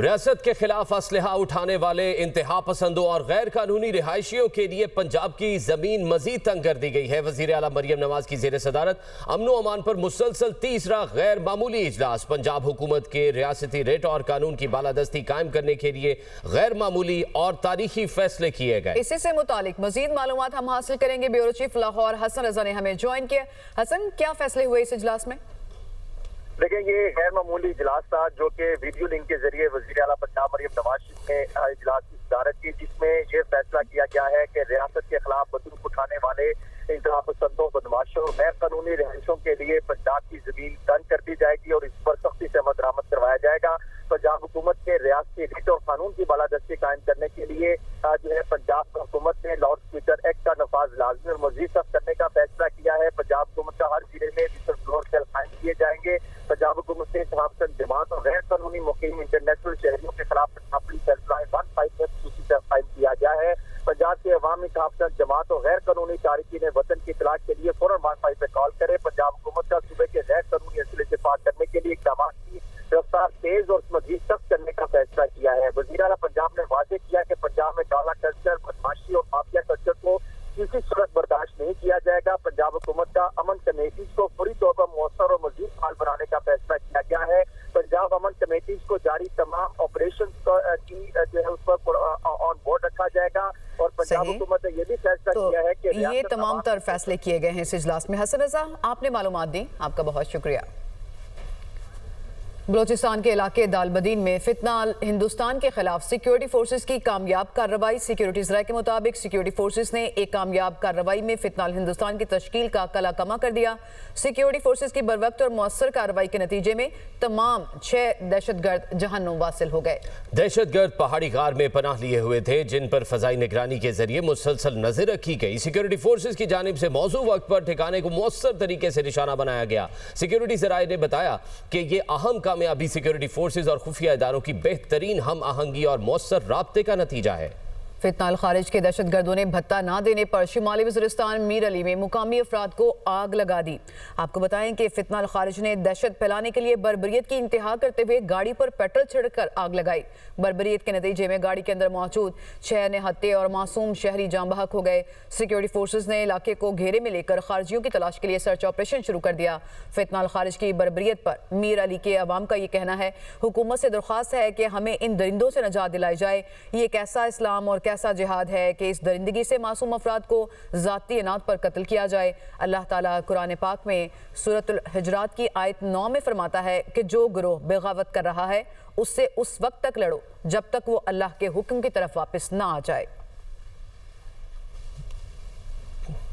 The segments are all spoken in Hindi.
रियासत के खिलाफ असलहा उठाने वाले इंतहा पसंदों और गैर कानूनी रिहायशियों के लिए पंजाब की जमीन मजीद तंग कर दी गई है। वजीर आला मरियम नवाज की जेर सदारत अमनो अमान पर मुसलसल तीसरा गैर मामूली इजलास। पंजाब हुकूमत के रियासती रेट और कानून की बालादस्ती कायम करने के लिए गैर मामूली और तारीखी फैसले किए गए। इसी से मुतालिक मजीद मालूमात हम हासिल करेंगे। ब्यूरो चीफ लाहौर हसन रजा ने हमें ज्वाइन किया। हसन, क्या फैसले हुए इस इजलास में? देखिए, ये गैर मामूली इजलास था जो कि वीडियो लिंक के जरिए वजीर आला पंजाब मरियम नवाज ने इजलास की सदारत की, जिसमें ये फैसला किया गया है कि रियासत के खिलाफ बंदूक उठाने वाले इंतहा पसंदों, बदमाशों और गैर कानूनी रिहायशों के लिए पंजाब की जमीन तंग कर दी जाएगी और इस पर सख्ती से अमल दरामद करवाया जाएगा। पंजाब हुकूमत के रियासती रेट और कानून की बालादस्ती कायम करने के लिए जो है पंजाब हुकूमत ने लाउड स्पीकर एक्ट का नफाज लाजमी और मजीद सख्त करने का फैसला किया है। पंजाब हुकूमत का हर जिले में विजिल सेल कायम किए जाएंगे। पंजाब हुकूमत ने तहफुज़ जमात और गैर कानूनी मुकीम इंटरनेशनल शहरियों के खिलाफ पुलिस हेल्पलाइन 15 खुसूसी से कायम किया गया है। पंजाब के अवामी तहफुज़ जमात और गैर कानूनी तारिकीन वतन की इतलाह के लिए फौरन 15 पे कॉल करे। पंजाब हुकूमत का सूबे के गैर कानूनी असले से पार करने के लिए इक़दाम की रफ्तार तेज और मजीद सख्त करने का फैसला किया है। वज़ीर आला पंजाब ने वादे किया कि पंजाब में काला कल्चर, बदमाशी और माफिया कल्चर को किसी सूरत बर्दाश्त नहीं किया जाएगा। पंजाब हुकूमत का अमन कमेटीज को पूरी तौर पर मौसर और मजीद फाल बनाने का फैसला किया गया है। पंजाब अमन कमेटीज को जारी तमाम ऑपरेशन की जो है उस पर ऑन बोर्ड रखा जाएगा और पंजाब हुकूमत ने यह भी फैसला किया है कि ये तमाम तर फैसले किए गए हैं इस इजलास में। हसन रजा, आपने मालूमात दी, आपका बहुत शुक्रिया। बलोचिस्तान के इलाके दालबदीन में फितनाल हिंदुस्तान के खिलाफ सिक्योरिटी फोर्सेस की कामयाब कार्रवाई। सिक्योरिटी ज़राए के मुताबिक सिक्योरिटी फोर्सेस ने एक कामयाब कार्रवाई में फितनाल हिंदुस्तान की तश्कील का कला कमा कर दिया। सिक्योरिटी फोर्सेस की बरवक्त और मौसर कार्रवाई के नतीजे में तमाम 6 दहशतगर्द जहन्नुम वासिल हो गए। दहशतगर्द पहाड़ी गार में पनाह लिए हुए थे, जिन पर फजाई निगरानी के जरिए मुसलसल नजर रखी गई। सिक्योरिटी फोर्सेस की जानिब से मौजू वक्त पर ठिकाने को मौसर तरीके से निशाना बनाया गया। सिक्योरिटी ज़राए ने बताया कि ये अहम कामयाबी सिक्योरिटी फोर्सेस और खुफिया इदारों की बेहतरीन हम आहंगी और मौसर राब्ते का नतीजा है। फितनाल खारिज के दहशतगर्दों ने भत्ता ना देने पर शिमाली वज़ीरिस्तान मीर अली में मुकामी अफराद को आग लगा दी। आपको बताएं कि फितनाल खारिज ने दहशत फैलाने के लिए बर्बरियत की इंतहा करते हुए गाड़ी पर पेट्रोल छिड़कर आग लगाई। बर्बरियत के नतीजे में गाड़ी के अंदर मौजूद 6 निहत्थे और मासूम शहरी जाँ बहक हो गए। सिक्योरिटी फोर्सेज ने इलाके को घेरे में लेकर खारजियों की तलाश के लिए सर्च ऑपरेशन शुरू कर दिया। फितनाल खारिज की बर्बरियत पर मीर अली के अवाम का ये कहना है, हुकूमत से दरख्वास्त है कि हमें इन दरिंदों से निजात दिलाई जाए। ये कैसा इस्लाम और कैसा जिहाद है कि इस दरिंदगी से मासूम अफराद को ज़ाती अनात पर कत्ल किया जाए। अल्लाह ताला कुरान पाक में सूरतुल हुजरात की आयत 9 में फरमाता है कि जो गिरोह बेगावत कर रहा है उससे उस वक्त तक लड़ो जब तक वो अल्लाह के हुक्म की तरफ वापस ना आ जाए।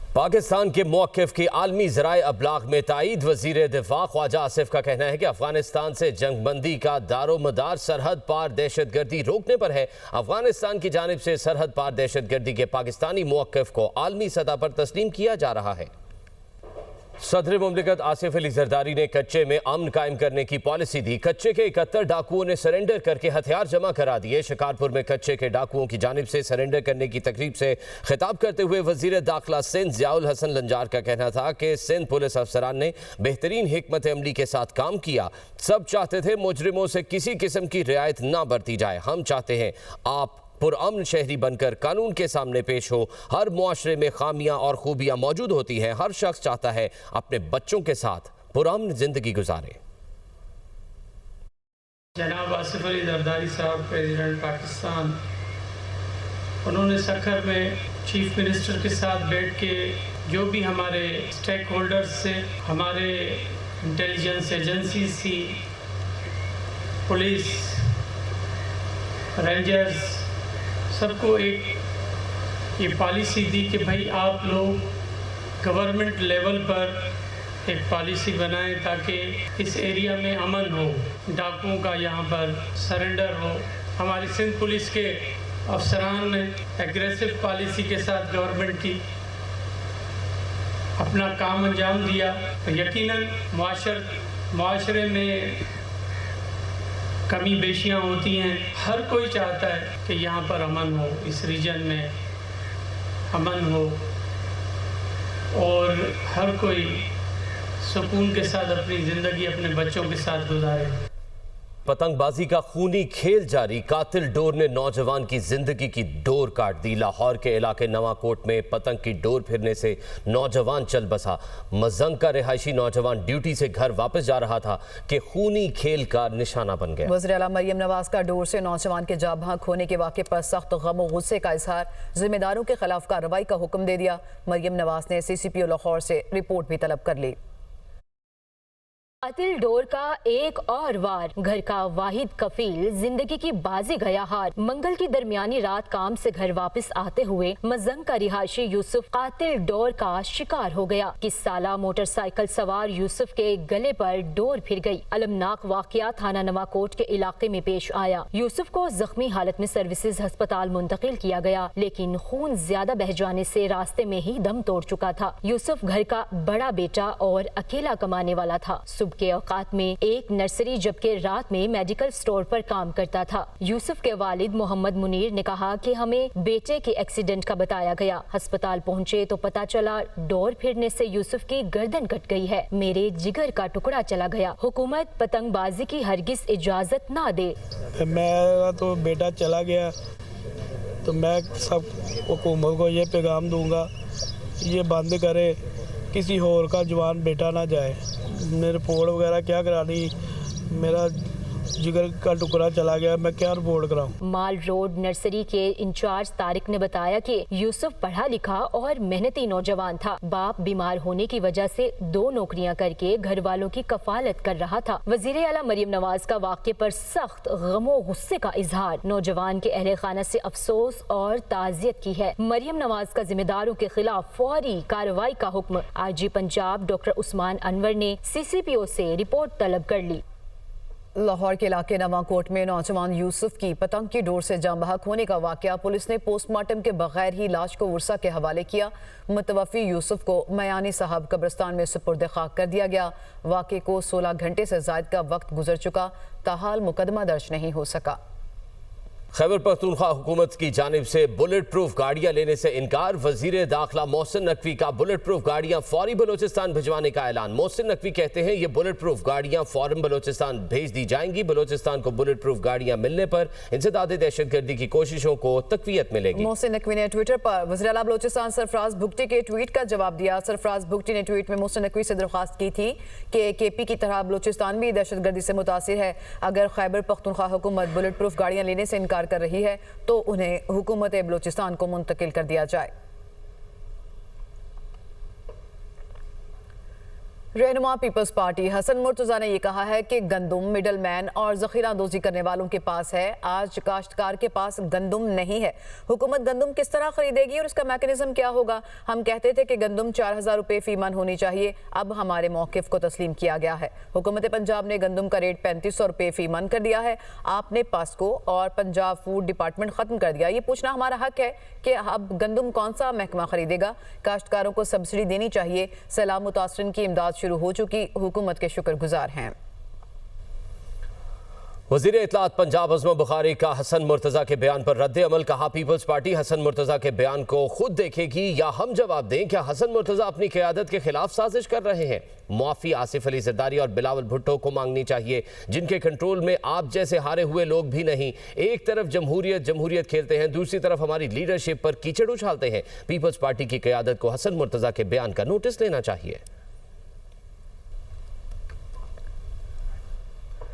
पाकिस्तान के मौक़िफ़ की आलमी ज़राए अबलाग में तायीद। वज़ीर दिफ़ा ख्वाजा आसिफ का कहना है कि अफगानिस्तान से जंगबंदी का दारोमदार सरहद पार दहशतगर्दी रोकने पर है। अफगानिस्तान की जानिब से सरहद पार दहशतगर्दी के पाकिस्तानी मौक़िफ़ को आलमी सतह पर तस्लीम किया जा रहा है। सदर मुमलिकत आसिफ अली जरदारी ने कच्चे में अमन कायम करने की पॉलिसी दी। कच्चे के 71 डाकुओं ने सरेंडर करके हथियार जमा करा दिए। शिकारपुर में कच्चे के डाकुओं की जानिब से सरेंडर करने की तकरीब से खिताब करते हुए वजीर दाखिला सिंध ज़ियाउल हसन लंजार का कहना था कि सिंध पुलिस अफसरान ने बेहतरीन हिकमत अमली के साथ काम किया। सब चाहते थे मुजरिमों से किसी किस्म की रियायत ना बरती जाए। हम चाहते हैं आप पुरअमन शहरी बनकर कानून के सामने पेश हो। हर मुआशरे में खामियां और खूबियां मौजूद होती हैं। हर शख्स चाहता है अपने बच्चों के साथ पुरअमन जिंदगी गुजारे। जनाब आसिफ अली जरदारी साहब, प्रेसिडेंट पाकिस्तान, उन्होंने सखर में चीफ मिनिस्टर के साथ बैठ के जो भी हमारे स्टेक होल्डर्स से, हमारे इंटेलिजेंस एजेंसी सी, पुलिस, रेंजर्स, सबको एक ये पॉलिसी दी कि भाई आप लोग गवर्नमेंट लेवल पर एक पॉलिसी बनाएं ताकि इस एरिया में अमन हो, डाकुओं का यहाँ पर सरेंडर हो। हमारी सिंध पुलिस के अफसरान ने एग्रेसिव पॉलिसी के साथ गवर्नमेंट की अपना काम अंजाम दिया। यकीनन मुआशरे में कमी बेशियाँ होती हैं। हर कोई चाहता है कि यहाँ पर अमन हो, इस रीजन में अमन हो और हर कोई सुकून के साथ अपनी ज़िंदगी अपने बच्चों के साथ गुजारे। पतंगबाजी का खूनी खेल जारी, कातिल डोर ने नौजवान की जिंदगी की डोर काट दी। लाहौर के इलाके नवाकोट में पतंग की डोर फिरने से नौजवान चल बसा। मजंग का रिहायशी नौजवान ड्यूटी से घर वापस जा रहा था कि खूनी खेल का निशाना बन गया। वज़ीर आला मरियम नवाज का डोर से नौजवान के जाँ बहक होने के वाक़े पर सख्त गम और गुस्से का इजहार, जिम्मेदारों के खिलाफ कार्रवाई का हुक्म दे दिया। मरियम नवाज ने CCPO लाहौर से रिपोर्ट भी तलब कर ली। कातिल डोर का एक और वार, घर का वाहिद कफील जिंदगी की बाजी गया हार। मंगल की दरमियानी रात काम से घर वापस आते हुए मजंग का रिहायशी यूसुफ कातिल डोर का शिकार हो गया। 21 साला मोटरसाइकिल सवार यूसुफ के गले पर डोर फिर गई। अलमनाक वाकया थाना नवाकोट के इलाके में पेश आया। यूसुफ को जख्मी हालत में सर्विसेज अस्पताल मुंतकिल किया गया, लेकिन खून ज्यादा बह जाने से रास्ते में ही दम तोड़ चुका था। यूसुफ घर का बड़ा बेटा और अकेला कमाने वाला था। के औकात में एक नर्सरी जबकि रात में मेडिकल स्टोर पर काम करता था। यूसुफ के वालिद मोहम्मद मुनीर ने कहा कि हमें बेटे के एक्सीडेंट का बताया गया। अस्पताल पहुंचे तो पता चला डोर फिरने से यूसुफ की गर्दन कट गई है। मेरे जिगर का टुकड़ा चला गया। हुकूमत पतंगबाजी की हरगिज इजाजत ना दे। मेरा तो बेटा चला गया तो मैं सब हुकूमत को ये पैगाम दूंगा, ये बंद करे, किसी और का जवान बेटा ना जाए। मैं रिपोर्ट वगैरह क्या करानी, मेरा जिगर का टुकड़ा चला गया, मैं क्या रिपोर्ट कराऊं। माल रोड नर्सरी के इंचार्ज तारिक ने बताया कि यूसुफ पढ़ा लिखा और मेहनती नौजवान था। बाप बीमार होने की वजह से 2 नौकरियां करके घर वालों की कफालत कर रहा था। वजीर आला मरियम नवाज का वाक़े पर सख्त गमो गुस्से का इजहार, नौजवान के अहले खाना से अफसोस और ताज़ियत की है। मरियम नवाज का जिम्मेदारों के खिलाफ फौरी कार्रवाई का हुक्म। IG पंजाब डॉक्टर उस्मान अनवर ने CCPO से रिपोर्ट तलब कर ली। लाहौर के इलाके नवाकोट में नौजवान यूसुफ की पतंग की डोर से जाँ बहक होने का वाकया, पुलिस ने पोस्टमार्टम के बगैर ही लाश को वर्सा के हवाले किया। मुतवफ़ी यूसुफ को मयानी साहब कब्रिस्तान में सुपुर्द खाक कर दिया गया। वाक़े को 16 घंटे से ज़ायद का वक्त गुजर चुका, ताहाल मुकदमा दर्ज नहीं हो सका। खैबर पख्तूनख्वा हुकूमत की जानिब से बुलेट प्रूफ गाड़ियां लेने से इनकार। वजीर दाखिला मोहसिन नकवी का बुलेट प्रूफ गाड़ियां फौरी बलोचिस्तान भिजवाने का ऐलान। मोहसिन नकवी कहते हैं ये बुलेट प्रूफ गाड़ियां फौरन बलोचिस्तान भेज दी जाएंगी। बलोचिस्तान को बुलेट प्रूफ गाड़ियां मिलने पर इंसदाद दहशतगर्दी की कोशिशों को तकवीयत मिलेगी। मोहसिन नकवी ने ट्विटर पर वज़ीर आला बलोचिस्तान सरफराज भुगटी के ट्वीट का जवाब दिया। सरफराज भुगटी ने ट्वीट में मोहसिन नकवी से दरख्वास्त की थी कि KP की तरह बलोचिस्तान भी दहशतगर्दी से मुतासिर है। अगर खैबर पख्तूनख्वा हुकूमत बुलेट प्रूफ गाड़ियां लेने से इनकार कर रही है तो उन्हें हुकूमत बलूचिस्तान को मुंतकिल कर दिया जाए। रहनुमा पीपल्स पार्टी हसन मुर्तजा ने यह कहा है कि गंदुम मिडल मैन और जखीरा अंदोजी करने वालों के पास है। आज काश्तकार के पास गंदुम नहीं है। हुकूमत गंदुम किस तरह खरीदेगी और इसका मैकेनिज्म क्या होगा? हम कहते थे कि गंदुम 4000 रुपये फी मन होनी चाहिए, अब हमारे मौकिफ को तस्लीम किया गया है। हुकूमत पंजाब ने गंदुम का रेट 3500 रुपये फी मन कर दिया है। आपने पास्को और पंजाब फूड डिपार्टमेंट खत्म कर दिया। ये पूछना हमारा हक है कि अब गंदुम कौन सा महकमा खरीदेगा? काश्तकारों को सब्सिडी देनी चाहिए। सैलाब मुतासरीन की इमदाद शुरू हो चुकी, हुकूमत के शुक्रगुजार हैं। वज़ीर इत्तलात पंजाब अज़मा बुखारी का हसन मुर्तज़ा के बयान पर रद्द अमल। कहा पीपल्स पार्टी हसन मुर्तज़ा के बयान को खुद देखेगी या हम जवाब दें। क्या हसन मुर्तज़ा अपनी क़यादत के खिलाफ साजिश कर रहे हैं? मुआफ़ी आसिफ अली ज़रदारी और बिलावल भुट्टो को मांगनी चाहिए, जिनके कंट्रोल में आप जैसे हारे हुए लोग भी नहीं। एक तरफ जमहूरियत खेलते हैं, दूसरी तरफ हमारी लीडरशिप पर कीचड़ उछालते हैं। पीपल्स पार्टी की क़यादत को हसन मुर्तज़ा के बयान का नोटिस लेना चाहिए।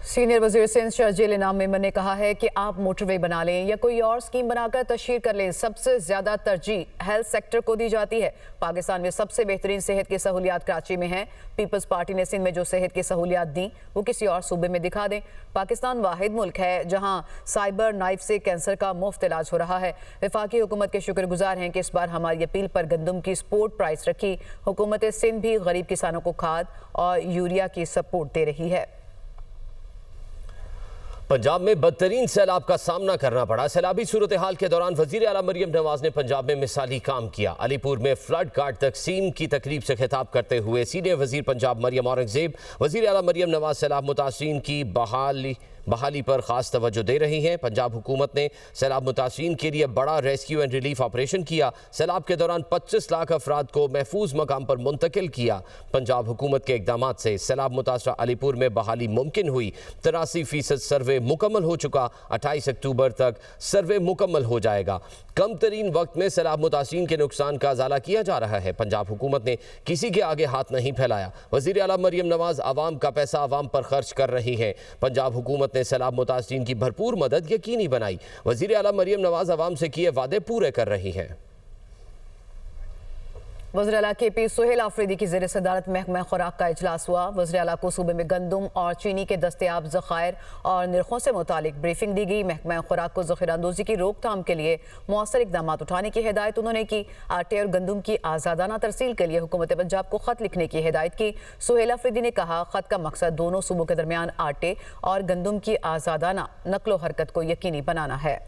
सीनियर वजीर सिंध शर्जील इनाम मेमन ने कहा है कि आप मोटरवे बना लें या कोई और स्कीम बनाकर तशहीर कर लें, सबसे ज्यादा तरजीह हेल्थ सेक्टर को दी जाती है। पाकिस्तान में सबसे बेहतरीन सेहत की सहूलियात कराची में हैं। पीपल्स पार्टी ने सिंध में जो सेहत की सहूलियात दी वो किसी और सूबे में दिखा दें। पाकिस्तान वाहिद मुल्क है जहां साइबर नाइफ से कैंसर का मुफ्त इलाज हो रहा है। वफाकी हुकूमत के शुक्रगुजार हैं कि इस बार हमारी अपील पर गंदम की स्पोर्ट प्राइस रखी। हुकूमत सिंध भी गरीब किसानों को खाद और यूरिया की सपोर्ट दे रही है। पंजाब में बदतरीन सैलाब का सामना करना पड़ा। सैलाबी सूरत हाल के दौरान वजीर आला मरियम नवाज ने पंजाब में मिसाली काम किया। अलीपुर में फ्लड कार्ड तकसीम की तकरीब से खिताब करते हुए सीनियर वजीर पंजाब मरियम औरंगजेब, वजीर आला मरियम नवाज सैलाब मुतासरीन की बहाली पर खास तवज्जो दे रही हैं। पंजाब हुकूमत ने सैलाब मुतासिरीन के लिए बड़ा रेस्क्यू एंड रिलीफ ऑपरेशन किया। सैलाब के दौरान 25 लाख अफराद को महफूज मकाम पर मुंतकिल किया। पंजाब हुकूमत के इकदाम से सैलाब मुतासरा अलीपुर में बहाली मुमकिन हुई। 83% सर्वे मुकम्मल हो चुका। 28 अक्टूबर तक सर्वे मुकम्मल हो जाएगा। कम तरीन वक्त में सैलाब मुतासिरीन के नुकसान का अजाला किया जा रहा है। पंजाब हुकूमत ने किसी के आगे हाथ नहीं फैलाया। वज़ीर आला मरियम नवाज आवाम का पैसा आवाम पर खर्च कर रही है। पंजाब हुकूमत ने सैलाब मुतासिरीन की भरपूर मदद यकीनी बनाई। वज़ीर आला मरियम नवाज आवाम से किए वादे पूरे कर रही हैं। वज़ीर आला KP सुहेल आफरीदी की ज़ेर सदारत महकमा खुराक का इजलास हुआ। वज़ीर आला को सूबे में गंदम और चीनी के दस्तयाब ज़खायर और निर्खों से मुतालिक ब्रीफिंग दी गई। महकमा खुराक को ज़ख़ीराअंदोज़ी की रोकथाम के लिए मौसर इक़दाम उठाने की हिदायत उन्होंने की। आटे और गंदम की आज़ादाना तरसील के लिए हुकूमत पंजाब को ख़त लिखने की हिदायत की। सुहेल आफरीदी ने कहा, ख़त का मकसद दोनों सूबों के दरमियान आटे और गंदम की आज़ादाना नकलो हरकत को यकीनी बनाना है।